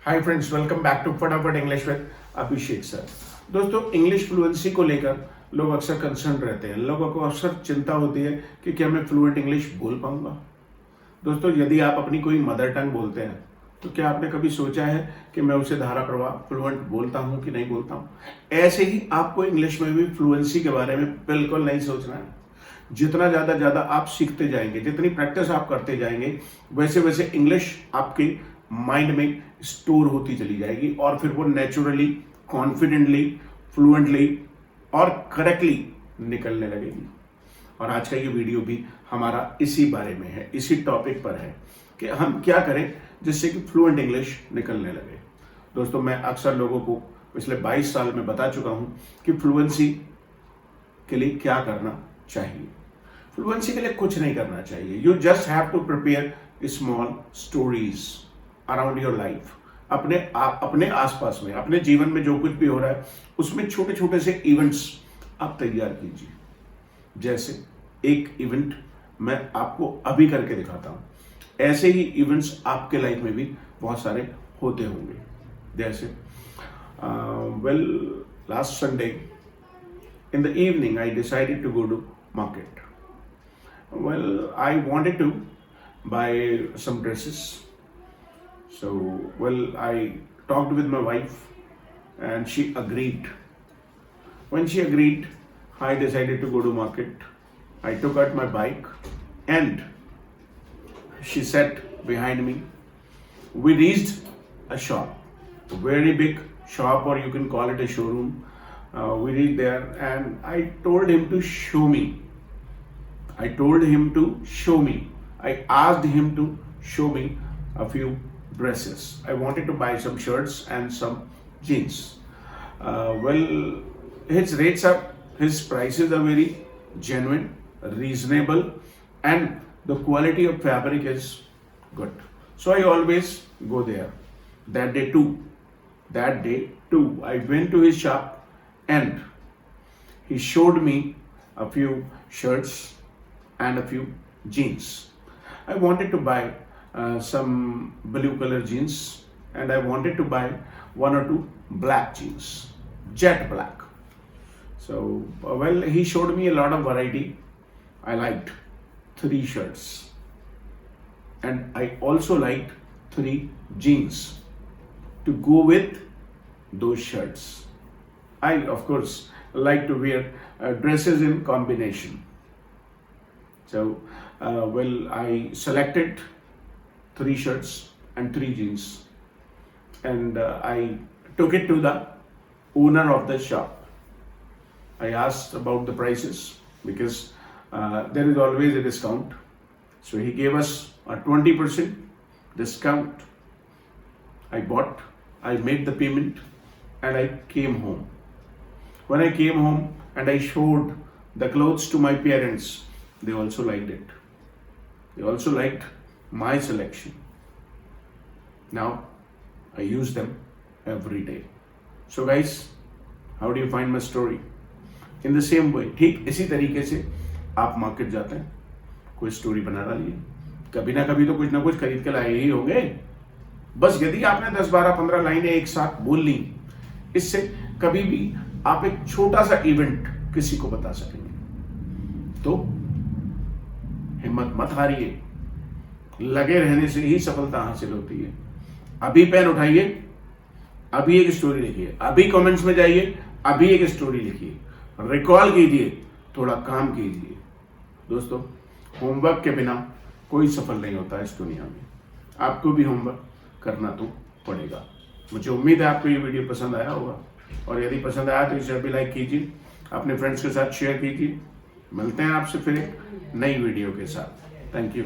Hi friends, welcome back to फटाफट English with Abhishek sir. दोस्तों, English fluency को लेकर लोग अक्सर कंसर्न रहते हैं। लोगों को अक्सर चिंता होती है कि क्या मैं फ्लुएंट इंग्लिश बोल पाऊंगा। दोस्तों, यदि आप अपनी कोई मदर टंग बोलते हैं तो क्या आपने कभी सोचा है कि मैं उसे धारा प्रवाह फ्लुएंट बोलता हूं कि नहीं बोलता हूं। ऐसे ही आपको इंग्लिश में भी फ्लुएंसी के बारे में बिल्कुल नहीं सोचना है। जितना ज्यादा आप सीखते जाएंगे, जितनी प्रैक्टिस आप करते जाएंगे, वैसे वैसे इंग्लिश आपके माइंड में स्टोर होती चली जाएगी और फिर वो नेचुरली, कॉन्फिडेंटली, फ्लुएंटली और करेक्टली निकलने लगेगी। और आज का ये वीडियो भी हमारा इसी बारे में है, इसी टॉपिक पर है कि हम क्या करें जिससे कि फ्लुएंट इंग्लिश निकलने लगे। दोस्तों, मैं अक्सर लोगों को पिछले 22 साल में बता चुका हूं कि फ्लुएंसी के लिए क्या करना चाहिए। फ्लुएंसी के लिए कुछ नहीं करना चाहिए। You just have to prepare small stories around your life. अपने आसपास में, अपने जीवन में जो कुछ भी हो रहा है उसमें छोटे छोटे से इवेंट्स आप तैयार कीजिए। जैसे एक इवेंट मैं आपको अभी करके दिखाता हूं, ऐसे ही इवेंट्स आपके लाइफ में भी बहुत सारे होते होंगे। जैसे last Sunday in the evening I decided to go to market. I wanted to buy some dresses. So I talked with my wife and she agreed. When she agreed, I decided to go to market. I took out my bike and she sat behind me. We reached a shop, a very big shop, or you can call it a showroom. We reached there and I told him to show me. I asked him to show me a few dresses. I wanted to buy some shirts and some jeans. His prices are very genuine, reasonable, and the quality of fabric is good. So I always go there. That day too, I went to his shop and he showed me a few shirts and a few jeans. I wanted to buy some blue color jeans and I wanted to buy one or two black jeans, jet black. So he showed me a lot of variety. I liked 3 shirts and I also liked 3 jeans to go with those shirts. I, of course, like to wear dresses in combination. So, I selected 3 shirts and 3 jeans, and I took it to the owner of the shop. I asked about the prices because there is always a discount. So he gave us a 20% discount. I made the payment, and I came home. When I came home and I showed the clothes to my parents, they also liked it. They also liked my selection. Now I use them every day. So guys, how do you find my story? In the same way, ठीक इसी तरीके से आप market जाते हैं, कोई story बना डालिए। कभी ना कभी तो कुछ ना कुछ खरीद के लाए ही होंगे। बस यदि आपने 10, 12, 15 लाइनें एक साथ बोल ली, इससे कभी भी आप एक छोटा सा इवेंट किसी को बता सकेंगे। तो हिम्मत मत हारिए, लगे रहने से ही सफलता हासिल होती है। अभी पेन उठाइए, अभी एक स्टोरी लिखिए, अभी कमेंट्स में जाइए, अभी एक स्टोरी लिखिए, रिकॉल कीजिए, थोड़ा काम कीजिए। दोस्तों, होमवर्क के बिना कोई सफल नहीं होता इस दुनिया में। आपको भी होमवर्क करना तो पड़ेगा। मुझे उम्मीद है आपको ये वीडियो पसंद आया होगा, और यदि पसंद आया तो इसे भी लाइक कीजिए, अपने फ्रेंड्स के साथ शेयर कीजिए। मिलते हैं आपसे फिर एक नई वीडियो के साथ। Thank you.